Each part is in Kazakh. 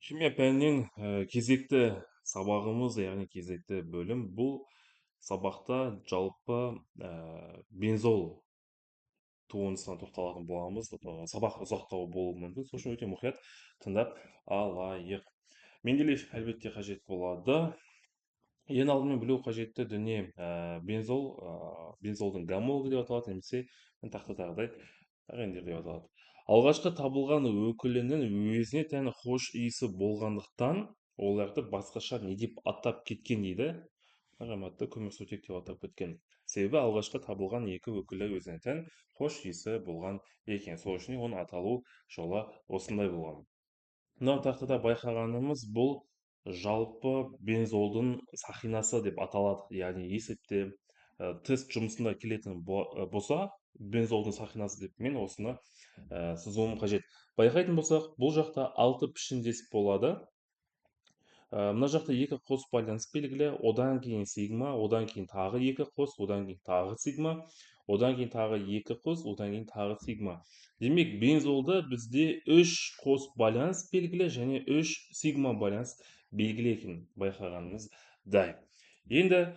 Химия пәнінен кезекті сабағымыз, яғни кезекті бөлім бұл сабақта жалпы бензол туындысына тоқталатын боламыз. Сабақ ұзақтау болуы мүмкін, сол үшін өте мұқият тыңдап алайық. Менделеев әлбетте қажет болады. Ең алдымен білу қажетті дүние бензолдың гомологы деп аталады, немесе тақтадағыдай ағендер деп аталады. Алғашқы табылған өкілінің өзіне тән хош иісі болғандықтан оларды басқаша не деп атап кеткен дейді. Азаматты көмірсутек деп атап кеткен. Себебі алғашқы табылған екі өкілі өзіне тән хош иісі болған екен. Сол үшін оның аталу жолы осындай болған. Мынау тақтада байқағанымыз бұл жалпы бензолдың сақинасы деп аталады. Яғни есепте тест жұмысында келетін болса, бензолдың сақинасы деп мен осыны сызуым қажет. Байқайтын болсақ, бұл жақта 6 пішіндес болады. Мына жақта екі қос байланыс белгілі, одан кейін сигма, одан кейін тағы екі қос, одан кейін тағы сигма, одан кейін тағы екі қос, одан кейін тағы сигма. Демек, бензолда бізде 3 қос байланыс белгілі және 3 сигма байланыс белгілі екен, байқағанымыздай. Енді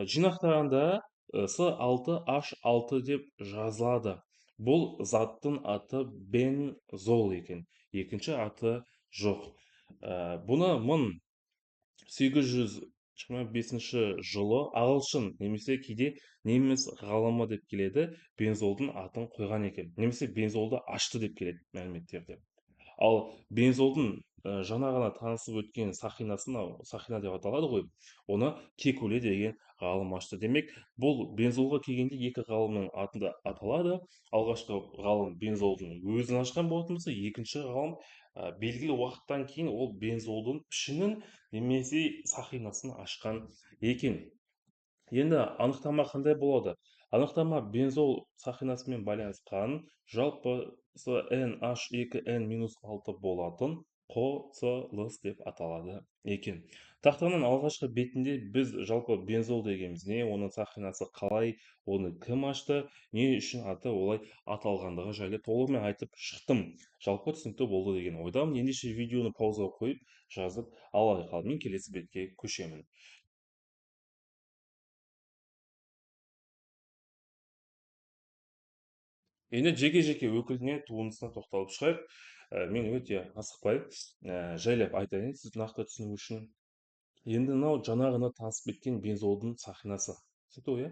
жинақтағанда С6H6 деп жазылады. Бұл заттың аты бензол екен. Екінші аты жоқ. Бұны 1825 жылы ағылшын немесе кейде неміс ғалымы деп келеді, бензолдың атын қойған екен. Немесе бензолды ашты деп келеді мәліметтерде. Ал бензолдың жаңа ғана танысып өткен сақинасын, сақина деп аталады ғой, оны Кекуле деген ғалым ашты. Демек, бұл бензолға келгенде екі ғалымның атында аталады. Алғашқы ғалым бензолдың өзін ашқан болатын болса, екінші ғалым белгілі уақыттан кейін ол бензолдың пішінін немесе сақинасын ашқан екен. Енді анықтама қандай болады? Анықтама бензол сақинасымен байланысқан жалпы NH2N-6 болатын қосылыс деп аталады екен. Тақтаның алғашқы бетінде біз жалпы бензол дегеніміз не, оның сақинасы қалай, оны кім ашты, не үшін аты олай аталғандығы жайлы толығымен айтып шықтым. Жалпы түсінікті болды деген ойдамын. Ендеше видеоны паузаға қойып жазып алайық, ал мен келесі бетке көшемін. Енді жеке-жеке өкіліне туындысына тоқталып шығайық. Мен өте асықпай жайлап айтайын сіз нақты түсіну үшін. Енді мынау жаңа ғана танысып кеткен бензолдың сақинасы. Түсінікті ғой, иә?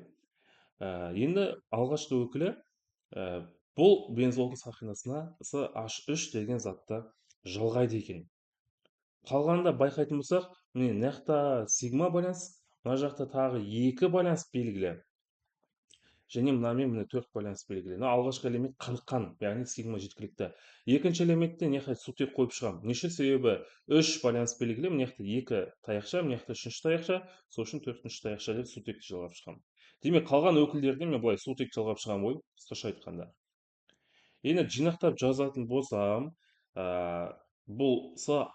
Енді алғашқы өкілі бұл бензолдың сақинасына CH3 деген затты жалғайды екен. Қалғанда байқайтын болсақ, міне мына жақта сигма байланыс, мына жақта тағы екі байланыс белгілі. Және мынамен міне 4 байланыс белгілі. Алғашқы элемент қаныққан, яғни сигма жеткілікті. Екінші элементте не қай сутек қойып шығамын. Неше себебі 3 байланыс белгілі, мына жақта 2 таяқша, мына жақта 3-ші таяқша, сол үшін 4-ші таяқша деп сутекті жалғап шығамын. Демек, қалған өкілдерді мен былай сутек жалғап шығамын ғой, қысқаша айтқанда. Енді жинақтап жазатын болсам, бұл С6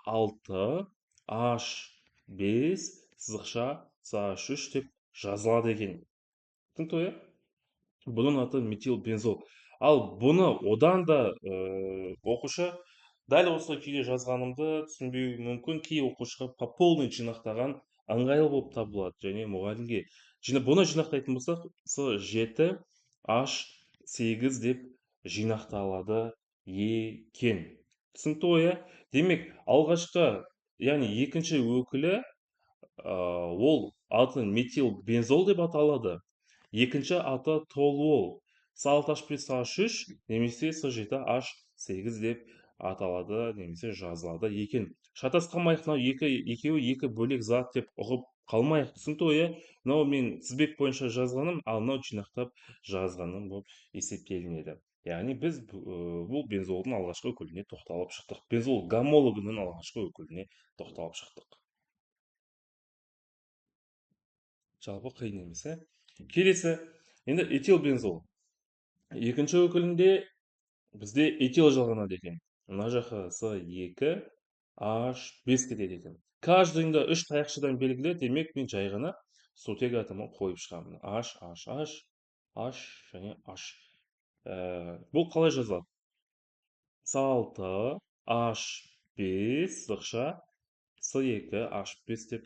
H5 сызықша CH3 деп жазылады екен. Түсінікті ғой, иә? Бұның аты метилбензол. Ал бұны одан да оқушы дәл осы күйде жазғанымды түсінбеуі мүмкін. Кей оқушыға по полный жинақтаған ыңғайлы болып табылады және мұғалімге. Бұны жинақтайтын болсақ, С7H8 деп жинақталады екен. Түсінікті ғой, иә? Демек, алғашқы, яғни екінші өкілі ол аты метилбензол деп аталады. Екінші аты толуол. С6H5CH3 немесе С7H8 деп аталады немесе жазылады екен. Шатасқанмайық, мынау екеуі екі бөлек зат деп ұғып қалмайық. Түсінікті ғой, иә? Мынау мен тізбек бойынша жазғаным, ал мынау жинақтап жазғаным болып есептелінеді. Яғни біз бұл бензолдың алғашқы өкіліне тоқталып шықтық. Бензол гомологының алғашқы өкіліне тоқталып шықтық. Жалпы қиын емес, келесі, енді этилбензол. Екінші өкілінде бізде этил жалғанады екен. Мына жаққа С2H5 кетеді екен. Каждыйында 3 таяқшадан белгілі, демек мен жай ғана сутек атомын қойып шығамын. H, H, H, H және H. Бұл қалай жазылады? С6H H5 сызықша С2H5 деп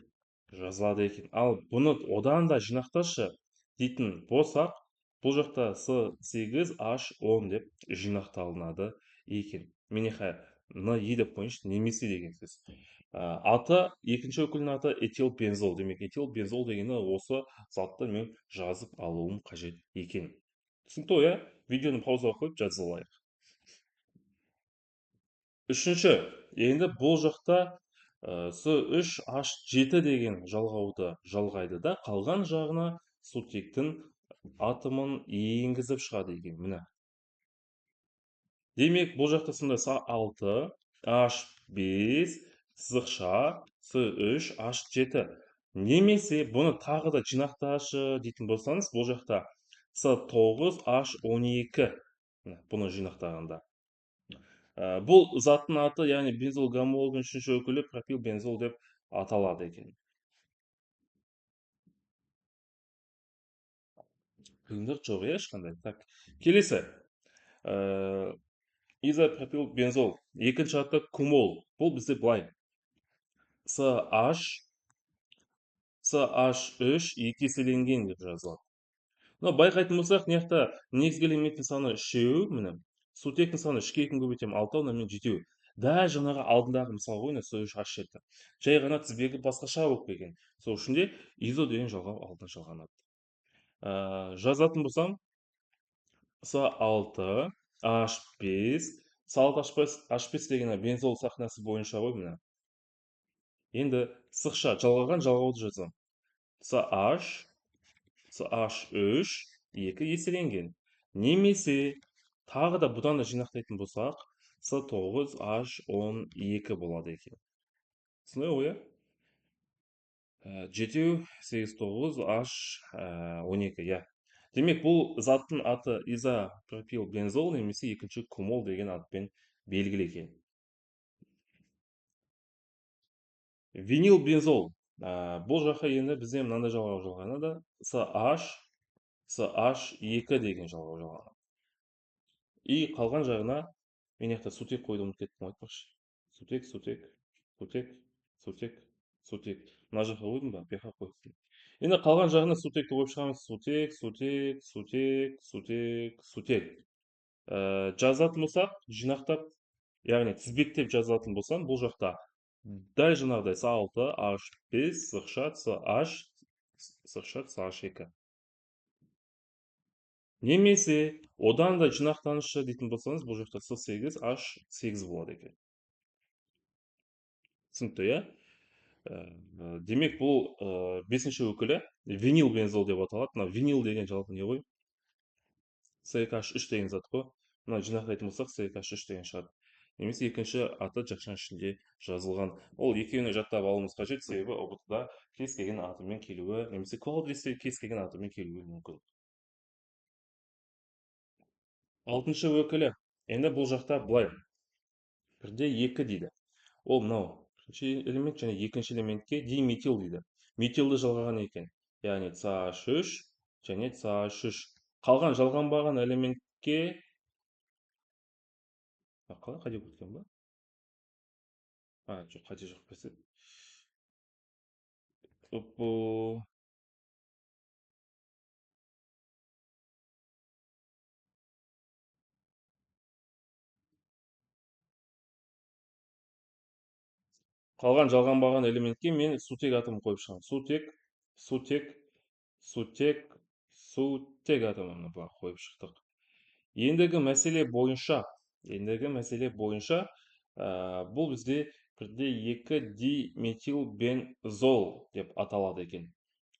жазылады екен. Ал бұны одан да жинақташы дейтін болсақ, бұл жақта С8H10 деп жинақталынады екен. Менеха ны е деп қойыңызшы, немесе деген сөз. Аты, екінші өкілінің аты этилбензол. Демек, этилбензол дегені осы затты мен жазып алуым қажет екен. Түсінікті ғой, видеоны паузаға қойып жазып алайық. Үшінші, енді бұл жақта С3H7 деген жалғауды жалғайды да, қалған жағына сутектің атомын енгізіп шығады екен. Міне. Демек, бұл жақта сонда С6H5 сызықша С3H7. Немесе бұны тағы да жинақташы дейтін болсаңыз, бұл жақта С9H12. Бұны жинақтағанда. Бұл заттың аты, яғни бензол гомологының үшінші өкілі пропилбензол деп аталады екен. Қиындық жоқ, ешқандай. Так, келесі. Изопропилбензол. Екінші аты кумол. Бұл бізде былай. CH3 екі еселенген деп жазылады. Байқайтын болсақ, мына негізгі элементтің саны 3, міне. Сутектің саны 3-ке 2 көбейтемін 6, онымен 7. Дәл жаңағы алдындағы мысал ғой, С3H7. Жай ғана тізбегі басқаша болып келген. Сол үшін де изо деген жалғау алдына жалғанады. Жазатын болсам, С6H5. С6H5 деген бензол сахнасы бойынша ғой, міне. Енді сызықша жалғаған жалғауды жазам. CH3 екі еселенген. Немесе тағы да бұдан да жинақтайтын болсақ, С9H12 болады екен. Түсінді ғой? 7, 8, 9H12, я. Демек, бұл заттың аты изопропилбензол немесе екінші кумол деген атпен белгілі екен. Винилбензол. Бұл жаққа енді бізде мынандай жалғау жалғанады. CH2 деген жалғау жалғанады. И қалған жағына мен сутек қойды ұмытып кеттім, айтпақшы. Сутек. Мына жаққа қойдым ба? Беқа қойдым. Енді қалған жағына сутекті қойып шығамыз. Сутек. Жазатын болсақ, жинақтап, яғни тізбектеп жазатын болсам, бұл жақта дәл жаңағыдай С6H5 сызықша CH2. Немесе одан да жинақтанышы дейтін болсаңыз, бұл жақта С8H8 болады екен. Түсінікті, иә? Демек, бұл 5-ші өкілі винилбензол деп аталады. Мына винил деген жалпы не ғой? CH3 деген зат қой. Мына жинақтайтын болсақ, CH3 деген шығады. Немесе екінші аты жақшаның ішінде жазылған. Ол екеуіне жаттап алуымыз қажет, себебі ұбт-да кез келген атымен келуі, немесе квадресте кез келген атымен келуі мүмкін. 6-шы өкілі. Енді бұл жақта былай. Бірде 2 дейді. Ол мынау. Бірінші элемент және екінші элементке диметил дейді. Метилді жалғаған екен. Яғни CH3 және CH3. Қалған жалғанбаған элементке қалай қате көткен ба? Жоқ, қате жоқ бәсе. Қалған жалғанбаған элементке мен сутек атомын қойып шығамын. Сутек атомын қойып шықтық. Ендігі мәселе бойынша бұл бізде бірде 2 диметилбензол деп аталады екен.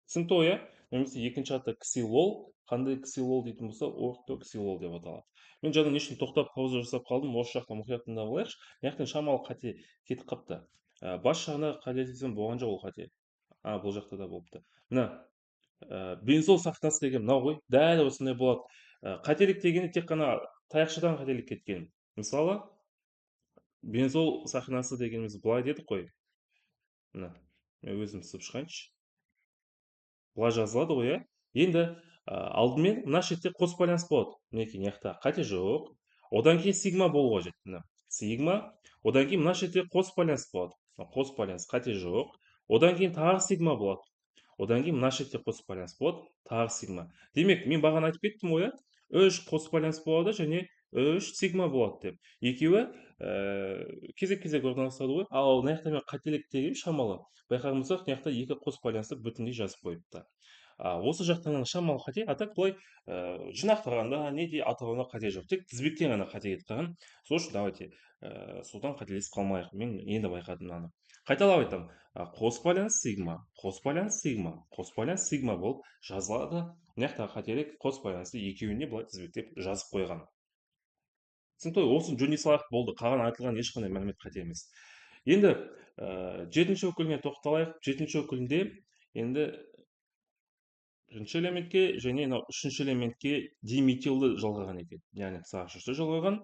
Түсінікті ғой, немесе екінші аты ксилол. Қандай ксилол дейтін болса, ортоксилол деп аталады. Мен жаңа не үшін тоқтап пауза жасап қалдым, осы жақта мұқият тыңдап алайықшы. Мына шамалы қате кетіп қапты. Бас жағына қателесем болған жоқ ол қате. Бұл жақта да болыпты. Мына бензол сахнасы деген мынау ғой, дәл осындай болады. Қателік дегені тек қана таяқшадан қателік кеткен. Мысалы, бензол сахнасы дегеніміз былай дедік қой. Мына, мен өзім сызып шығайыншы. Былай жазылады ғой, Енді алдымен мына шетте қос байланыс болады. Мінекей, қате жоқ. Одан кейін сигма болуға қажет. сигма. Одан кейін мына жерде қос байланыс болады. Қос байланыс, қате жоқ. Одан кейін тағы сигма болады. Одан кейін мына жерде қос байланыс болады, тағы сигма. Демек, мен бағана айтып кеттім ғой, үш қос байланыс болады және үш сигма болады деп. Екеуі кезек кезек орналасады ғой. Ал мына жақта мен қателік шамалы. Байқаған болсақ, мына жақта екі қос байланысты бүтіндей жазып қойыпты. Осы жақтан шамалы қате, а так былай жинақтағанда неде атауында қате жоқ, тек тізбектен ғана қате кетіп қалған. Сол үшін давайте содан қателесіп қалмайық. Мен енді байқадым мынаны. Қайталап айтамын. Қос байланыс сигма, қос байланыс сигма, қос байланыс сигма болып жазылады. Мына жақтағы қателік қос байланысты екеуіне былай тізбектеп жазып қойған. Түсінікті ғой? Осыны жөндей салайық, болды. Қалған айтылған ешқандай мәлімет қате емес. Енді жетінші өкіліне тоқталайық. Жетінші өкілінде енді бірінші элементке және мынау үшінші элементке диметилді жалғаған екен. Яғни сағаш үшті жалғаған,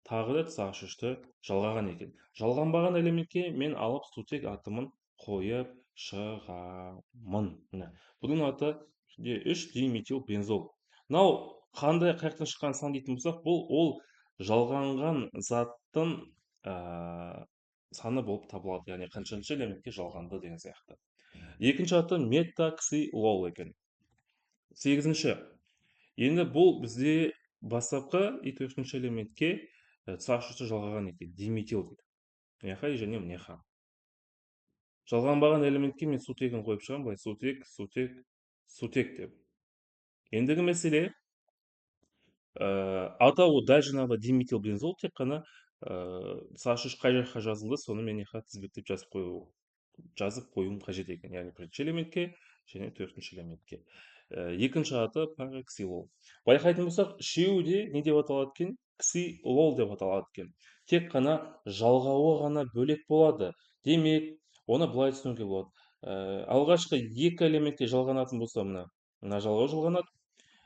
тағы да сағаш үшті жалғаған екен. Жалғанбаған элементке мен алып сутек атомын қойып шығамын. Міне. Бұның аты 3 диметил бензол. Мынау қандай қаяқтан шыққан сан дейтін болсақ, бұл ол жалғанған заттың саны болып табылады. Яғни қаншаншы элементке жалғанды деген сияқты. Екінші аты метаксилол екен. Сегізінші. Енді бұл бізде бастапқы и төртінші элементке сағаш үсті жалғаған екен. Диметил дейді. Мыняқа және мыняқа. Жалғанбаған элементке мен сутегін қойып шығамын. Былай сутек, сутек, сутек деп. Ендігі мәселе атауы дәл жаңағы диметил бензол, тек қана сағаш үш қай жаққа жазылды, соны мен мыняқа тізбектеп жазып қоюым қажет екен. Яғни бірінші элементке және төртінші элементке. Екінші аты параксилол. Байқайтын болсақ, үшеуі де не деп аталады екен? Ксилол деп аталады екен. Тек қана жалғауы ғана бөлек болады. Демек, оны былай түсінуге болады. Алғашқы екі элементке жалғанатын болса, мына жалғау жалғанады.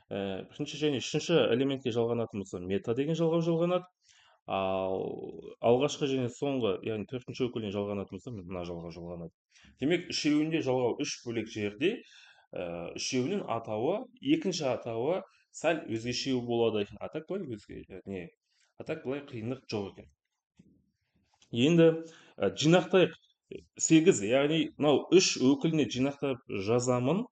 Бірінші және үшінші элементке жалғанатын болса, мета деген жалғау жалғанады. Ал алғашқы және соңғы, яғни төртінші өкіліне жалғанатын болса, мына жалғау жалғанады. Демек, үшеуінде жалғау үш бөлек жерде, үшеуінің атауы, екінші атауы сәл өзгешеу болады екен. А так былай қиындық жоқ екен. Енді жинақтайық. 8, яғни мынау үш өкіліне жинақтап жазамын.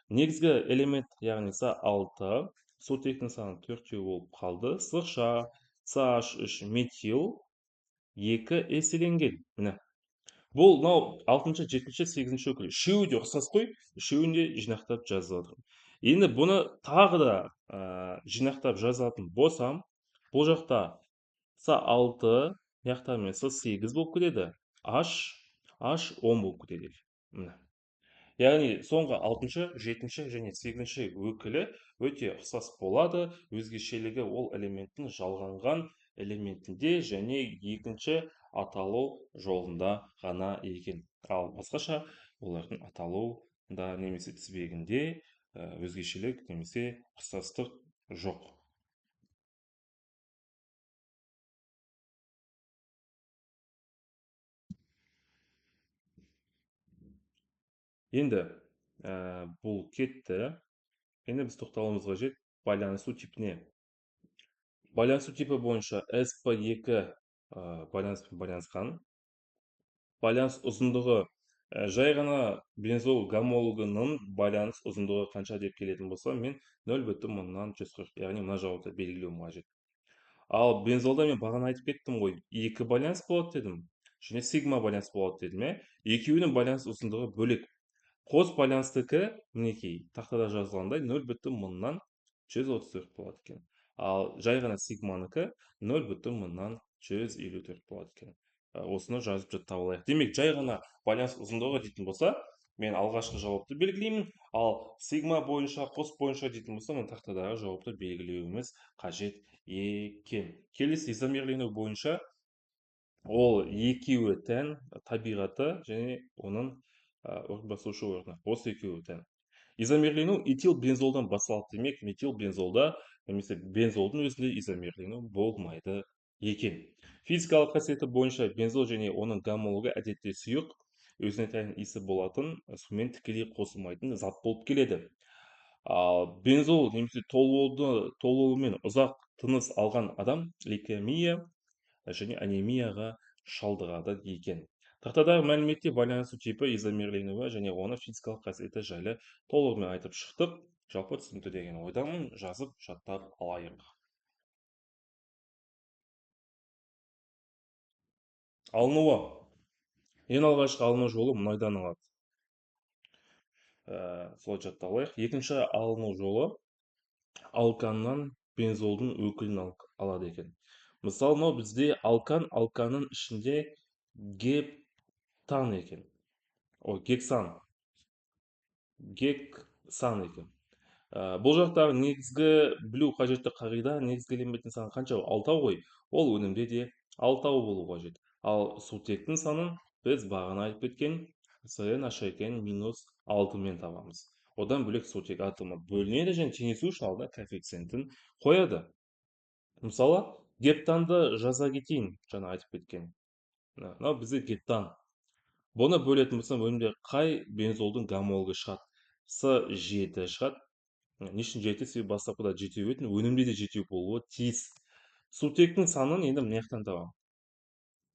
Негізгі элемент, яғни С6, сутектің саны 4 болып қалды. Сызықша CH3 метил 2 еселенген. Міне. Бұл мынау 6-шы, 7-ші, 8-ші өкіл. Үшеуі де ұқсас қой, үшеуін де жинақтап жазып отырмын. Енді бұны тағы да жинақтап жазатын болсам, бұл жақта С6, яқта мен С8 болып кетеді. H10 болып кетеді. Міне. Яғни соңғы 6-шы, 7-ші және 8-ші өкілі өте ұқсас болады. Өзгешелігі ол элементтің жалғанған элементінде және екінші аталу жолында ғана екен. Ал басқаша олардың аталуында немесе тізбегінде өзгешелік немесе ұқсастық жоқ. Енді бұл кетті. Енді біз тоқталуымыз қажет байланысу типіне. Байланысу типі бойынша SP2 байланыспен байланысқан. Байланыс ұзындығы жай ғана бензол гомологының байланыс ұзындығы қанша деп келетін болса, мен 0,140, яғни мына жауапты белгілеуім қажет. Ал бензолда мен бағана айтып кеттім ғой, екі байланыс болады дедім, және сигма байланыс болады дедім. Екеуінің байланыс ұзындығы бөлек. Қос байланыстікі мінекей тақтада жазылғандай 0,134 болады екен. Ал жай ғана сигманікі 0,154 болады екен. Осыны жазып жаттап алайық. Демек, жай ғана байланыс ұзындығы дейтін болса, мен алғашқы жауапты белгілеймін, ал сигма бойынша, қос бойынша дейтін болса, мен тақтадағы жауапты белгілеуіміз қажет екен. Келесі изомерлену бойынша ол екеуі тән табиғаты және оның басушы орны. Осы екеуі тән. Изомерлену этил бензолдан басталады. Демек, метил бензолда немесе бензолдың өзінде изомерлену болмайды екен. Физикалық қасиеті бойынша бензол және оның гомологы әдетте сұйық, өзіне тән иісі болатын, сумен тікелей қосылмайтын зат болып келеді. Ал бензол немесе толуымен ұзақ тыныс алған адам лейкемия және анемияға шалдығады екен. Тақтадағы мәліметте байланысу типі, изомерленуі және оны физикалық қасиеті жайлы толығымен айтып шықтық. Жалпы түсінікті деген ойдамын, жазып жаттап алайық. Алынуы. Ең алғашқы алыну жолы мұнайдан алады. Солай жаттап алайық. Екінші алыну жолы алканнан бензолдың өкілін алады екен. Мысалы, мынау бізде алканның ішінде гептан екен. Гексан екен. Бұл жақтағы негізгі білу қажетті қағида, негізгі элементтің саны қанша? 6 ғой. Ол өнімде де 6 болу қажет. Ал сутектің санын біз бағана айтып кеткен CN минус 6-мен табамыз. Одан бөлек сутек атомы бөлінеді және теңесу үшін алдына коэффициентін қояды. Мысалы, гептанды жаза кетейін, жаңа айтып кеткен. Мынау бізде гептан. Бұны бөлетін болсам, өнімде қай бензолдың гомологы шығады? С7 шығады. Не үшін 7? Себебі бастапқыда 7 өтін, өнімде де 7 болуы тиіс. Сутектің санын енді мына жақтан табамын.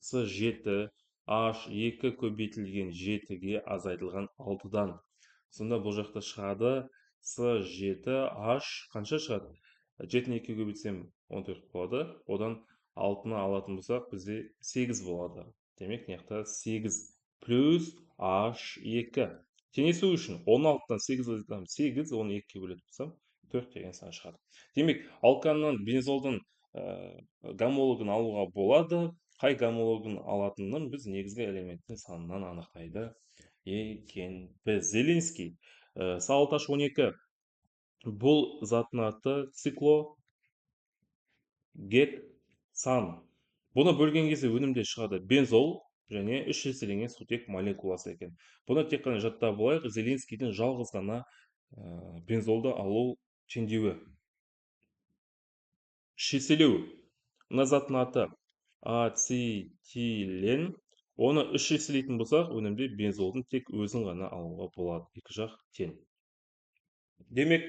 С7 H2 көбейтілген 7-ге азайтылған 6-дан. Сонда бұл жақта шығады С7H қанша шығады? 7-ні 2 көбейтсем 14 болады. Одан 6-ны алатын болсақ, бізде 8 болады. Демек, мына жақта 8 плюс H2. Теңесу үшін 16-тан 8 азайтамын. 8, оны 2-ге бөлетін болсам, 4 деген сан шығады. Демек, алканнан бензолдың гомологын алуға болады. Қай гомологын алатынын біз негізгі элементтің санынан анықтайды екенбіз. Зеленский, Салташ 12. Бұл заттың аты циклогексан. Бұны бөлген кезде өнімде шығады бензол және 3 еселенген сутек молекуласы екен. Бұны тек қана жаттап алайық. Зеленскийдің жалғыз ғана бензолды алу теңдеуі. Шеселеу. Мына заттың аты ацетилен. Оны 3 еселейтін болсақ, өнімде бензолдың тек өзін ғана алуға болады. Екі жақ тең. Демек,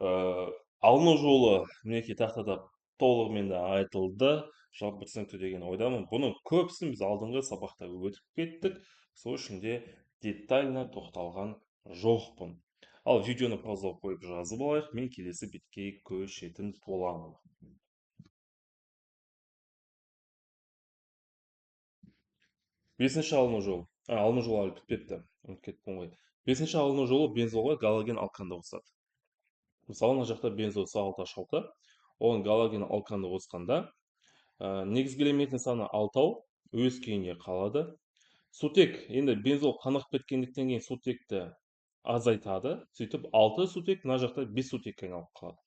алыну жолы мінекей тақтада толығымен де айтылды. Жалпы түсінікті деген ойдамын. Бұның көпсін біз алдыңғы сабақта өтіп кеттік. Сол үшін де детально тоқталған жоқпын. Ал видеоны паузалап қойып жазып алайық. Мен келесі бетке көшетін боламын. 5-ші алыну жолы. Алыну жолы әлі бітпепті. Ұмытып кеттім ғой. 5-ші алыну жолы бензолға галоген алканды қосады. Мысалы, мына жақта бензол С6H6. Оған галоген алканды қосқанда, негізгі элементтің саны 6, өз күйінде қалады. Сутек, енді бензол қанығып кеткендіктен кейін сутекті азайтады. Сөйтіп 6 сутек, мына жақта 5 сутекке айналып қалады.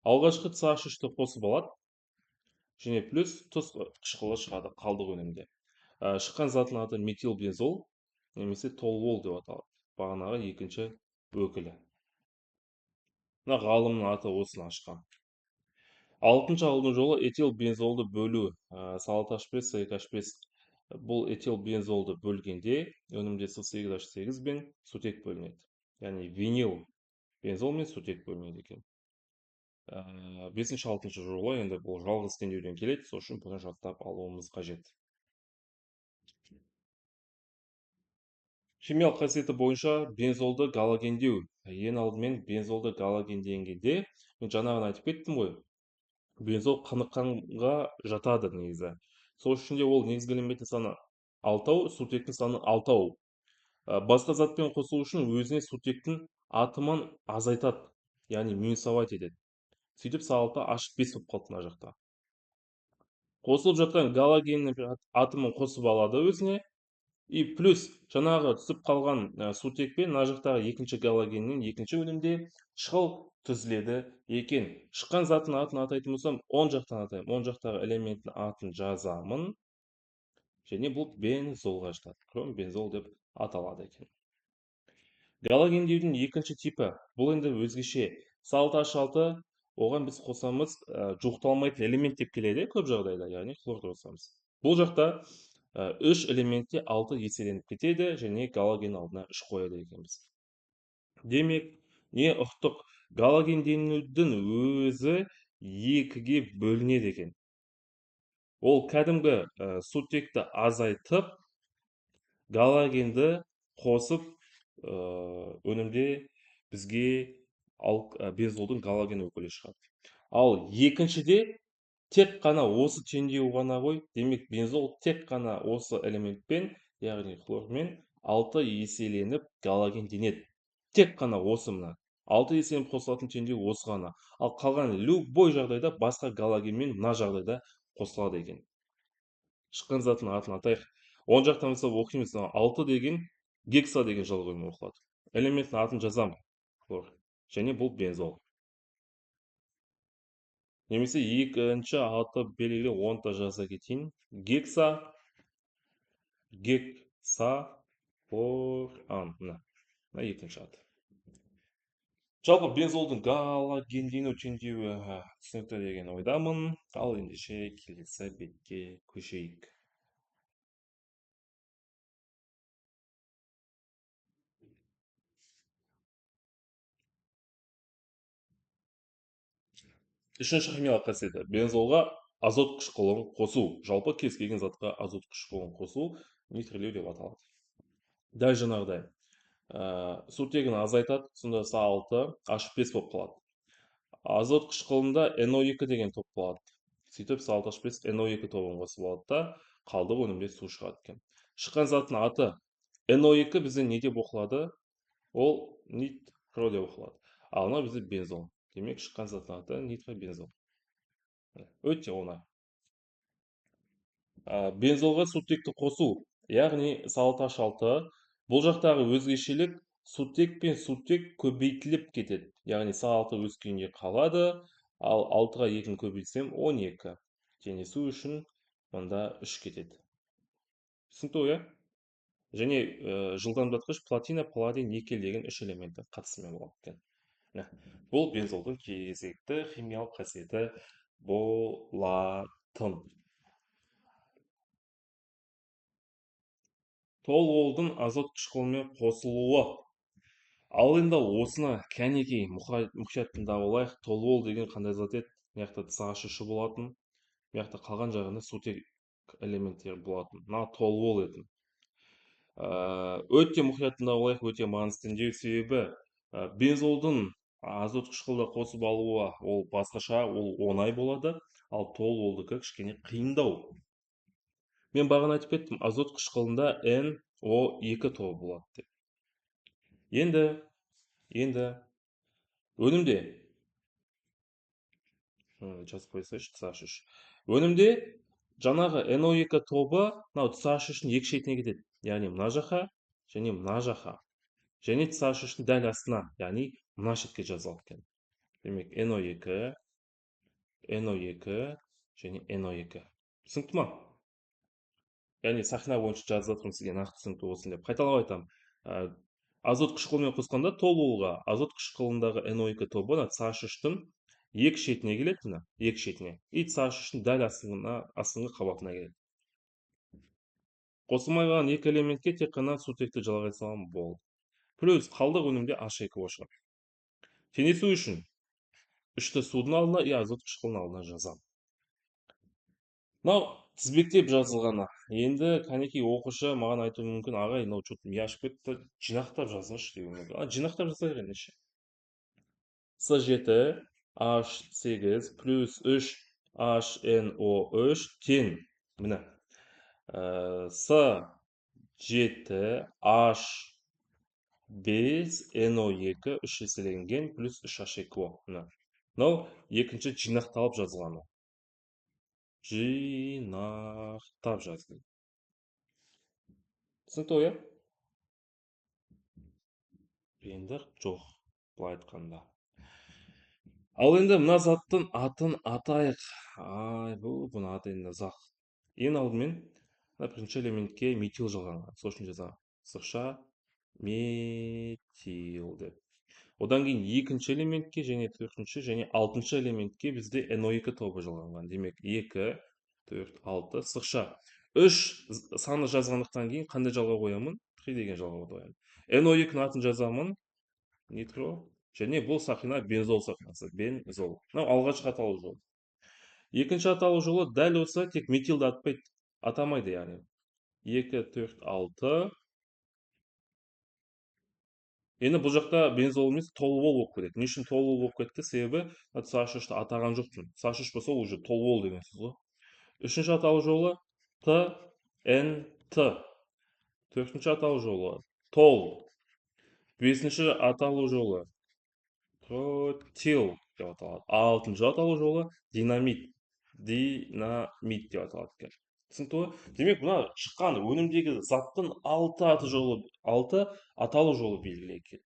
Алғашқы CH3-ті қосып алады. Және плюс тұз қышқылы шығады қалдық өнімде. Шыққан заттың аты метил бензол, немесе толуол деп аталады. Бағанағы екінші өкілі. Мына ғалымның аты осыны ашқан. 6-шы алыну жолы этил бензолды бөлу. С6H5, С2H5. Бұл этил бензолды бөлгенде өнімде С8H8 бен сутек бөлінеді. Яғни винил бензол мен сутек бөлінеді екен. 5-6-шы жолы енді бұл жалғыз теңдеуден келеді. Сол үшін бұны жаттап алуымыз қажет. Химиялық қасиеті бойынша бензолды галогендеу. Ең алдымен бензолды галогендегенде, мен жаңағыны айтып кеттім ғой. Бензол қаныққанға жатады негізі. Сол үшін де ол негізгі элементтің саны 6, сутектің саны 6. Басқа затпен қосылу үшін өзіне сутектің атомын азайтады, яғни минусовать етеді. Сөйтіп С6H5 болып қалды мына жақта. Қосылып жатқан галогеннің атомын қосып алады өзіне. И плюс жаңағы түсіп қалған сутекпен мына жақтағы екінші галогеннен екінші өнімде шыл түзіледі екен. Шыққан заттың атын атайтын болсам, оң жақтан атаймын. Оң жақтағы элементтің атын жазамын. Және бұл бензолға жатады. Кром бензол деп аталады екен. Галогендеудің екінші типі. Бұл енді өзгеше. С6H6, оған біз қосамыз жуықталмайтын элемент деп келеді көп жағдайда, яғни хлорды қосамыз. Бұл жақта 3 элементте 6 еселеніп кетеді, және галоген алдына 3 қояды екенбіз. Демек, не ұқтық? Галогенденудің өзі 2-ге бөлінеді екен. ол кәдімгі сутекті азайтып галогенді қосып өнімде бізге бензолдың галоген өкілі шығады. Ал екіншіде тек қана осы теңдеу ғана ғой. Демек бензол тек қана осы элементпен, яғни хлормен 6 еселеніп галогенденеді. Тек қана осы мына 6 еселеніп қосылатын теңдеу осы ғана. Ал қалған любой жағдайда басқа галогенмен мына жағдайда қосылады екен. Шыққан заттың атын атайық. Оң жақтан мысалы оқимыз, 6 деген гекса деген жалғаумен оқылады. Элементтің атын жазамын, хлор. Және бұл бензол. Немесе екінші аты белгілі 10-та жаза кетейін. Гекса хлоран. Мына екінші аты. Жалпы бензолдың галогендену теңдеуі түсінікті деген ойдамын. Ал ендеше келесі бетке көшейік. Үшінші химиялық қасиеті. Бензолға азот қышқылын қосу. Жалпы кез келген затқа азот қышқылын қосу нитрлеу деп аталады. Дәл жаңағыдай. Сутегін азайтады, сонда С6 H5 болып қалады. Азот қышқылында NO2 деген топ болады. Сөйтіп С6H5 NO2 тобын қосып алады да, қалдық өнімде су шығады екен. Шыққан заттың аты NO2 бізде не деп оқылады? Ол нитро деп оқылады. Ал мына бізде бензол. Демек шыққан заттың аты нитробензол. Өте оңай. Бензолға сутекті қосу, яғни С6H6. Бұл жақтағы өзгешелік сутек пен сутек көбейтіліп кетеді. Яғни С6 өз күйінде қалады, ал 6-ға 2-ні көбейтсем 12. Теңесу үшін онда 3 кетеді. Түсінікті ғой, және жылдамдатқыш платина, палладий, никель деген 3 элементі қатысымен болады екен. Бұл бензолдың кезекті химиялық қасиеті болатын. Толуолдың азот қышқылымен қосылуы. Ал енді осыны кәнекей мұқият тыңдап алайық. Толуол деген қандай зат еді? Мына С3 болатын, мына қалған жағында сутек элементтері болатын. Мына толуол еді. Өте мұқият тыңдап алайық, өте маңызды теңдеу, себебі бензолдың азот қышқылды қосып алуы ол басқаша, ол оңай болады, ал толуолдікі кішкене қиындау. Мен бағана айтып кеттім, азот қышқылында NO2 тобы болады деп. Енді өнімде жазып қойсайшы, С3. Өнімде жаңағы NO2 тобы С3-ның екі шетіне кетеді. Яғни мына жаққа және мына жаққа. Және С3-ның дәл астына, яғни мына шетке жазылады екен. Демек NO2 және NO2. Түсінікті ма? Яғни сақина бойынша жазып жатырмын сізге нақты түсінікті болсын деп. Қайталап айтамын. Азот қышқылымен қосқанда толуолға азот қышқылындағы NO2 тобы С3-ның екі шетіне келеді, екі шетіне. И С3-ның дәл астыңғы қабатына келеді. Қосылмай қалған екі элементке тек қана сутекті жалғай салам болды. Плюс қалдық өнімде H2O шығады. Теңесу үшін 3-ті судың алдына и азот қышқылының алдына жазамын. Мынау тізбектеп жазылғаны. Енді кәнекей оқушы маған айтуы мүмкін, ағай, мынау что-то ми ашып кетті, жинақтап жазыңызшы деуі мүмкін. Жинақтап жазайық ендеше. С7 H8 плюс 3 HNO3 тең. Міне. С7 H5 NO2 3 еселенген плюс 3 H2O. Мынау екінші жинақталып жазылғаны. Жинақтап жаздым. Түсінікті ғой? Қиындық жоқ, былай айтқанда. Ал енді мына заттың атын атайық. Бұны аты енді ұзақ. Ең алдымен бірінші элементке метил жалғанған. Сол үшін жазамын. Сызықша метил деп. Одан кейін екінші элементке және төртінші және алтыншы элементке бізде NO2 тобы жалғанған. Демек 2, 4, 6 сызықша. 3 саны жазғандықтан кейін қандай жалға қоямын? 3 деген жалға қоямын. NO2-ның атын жазамын. Нитро. Және бұл сақина бензол сақинасы. Бензол. Мынау алғашқы аталу жолы. Екінші аталу жолы дәл осы, тек метилді атамайды яғни. 2, 4, 6. Енді бұл жақта бензол емес толвол болып кетеді. Не үшін толвол болып кетті? Себебі Саш3-ті атаған жоқпын. Саш3 болса уже толвол деген сөз ғой. Үшінші аталу жолы Т, Н, Т. Төртінші аталу жолы тол. Бесінші аталу жолы тротил деп аталады. Алтыншы аталу жолы динамит. Динамит деп аталады екен. Түсінікті ғой? Демек, мына шыққан өнімдегі заттың 6 аталу жолы белгілі екен.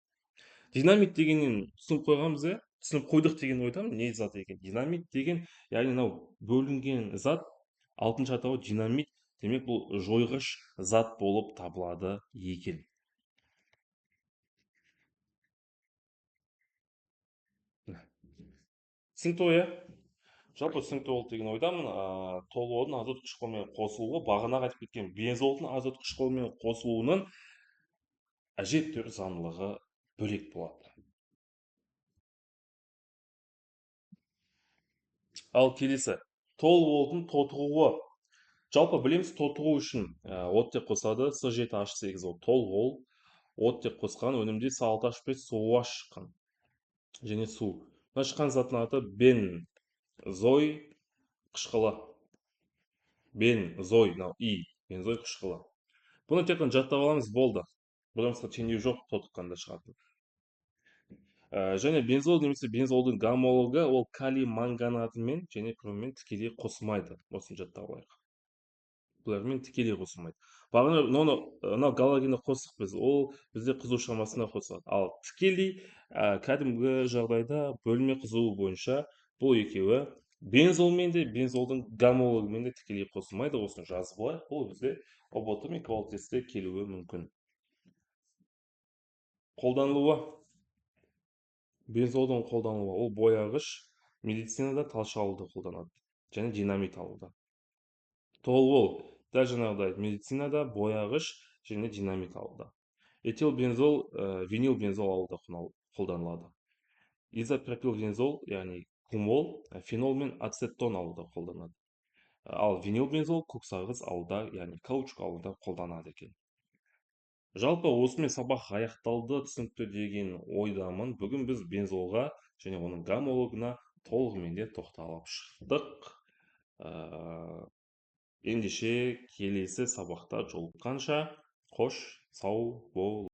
Динамит дегеннен түсініп қойғанбыз, иә? Түсініп қойдық деген ойдамын, не зат екен? Динамит деген, яғни мынау бөлінген зат, 6-шы атауы динамит. Демек, бұл жойғыш зат болып табылады екен. Түсінікті ғой, иә? Жалпы түсінікті болды деген ойдамын. Толуын азот қышқылмен қосылуы, бағана айтып кеткен бензолдың азот қышқылмен қосылуының әжептәуір заңдылығы бөлек болады. Ал келесі, толуын тотығуы. Жалпы білеміз, тотығу үшін оттек қосады, С7H8 ол толғол. Оттек қосқан өнімде С6H5 суы шыққан. Және су. Мына шыққан заттың аты бензой қышқылы. Бензой, мынау И, бензой қышқылы. Бұны тек қана жаттап аламыз, болды. Бұдан басқа теңдеу жоқ, тотыққанда шығатын. Және бензол немесе бензолдың гомологы ол калий манганатымен және хроммен тікелей қосылмайды. Осыны жаттап алайық. Бұлармен тікелей қосылмайды. Бағана мынау галогенді қостық біз, ол бізде қызу шамасына қосылады. Ал тікелей кәдімгі жағдайда бөлме қызуы бойынша бұл екеуі бензолмен де бензолдың гомологымен де тікелей қосылмайды. Осыны жазып алайық. Бұл бізде ұбт мен квал тестте келуі мүмкін. Қолданылуы. Бензолдың қолданылуы ол бояғыш, медицинада талша алуда қолданады, және динамит алуда. Толвол дәл жаңағыдай медицинада бояғыш және динамит алуда. Этилбензол, винилбензол алуда қолданылады. Изопропилбензол, яғни гумол, фенол мен ацетон алуда қолданады. Ал винилбензол көксағыз алуда, яғни каучук алуда қолданады екен. Жалпы осымен сабақ аяқталды, түсінікті деген ойдамын. Бүгін біз бензолға және оның гомологына толығымен де тоқталып шықтық. Ендеше келесі сабақта жолыққанша қош, сау бол.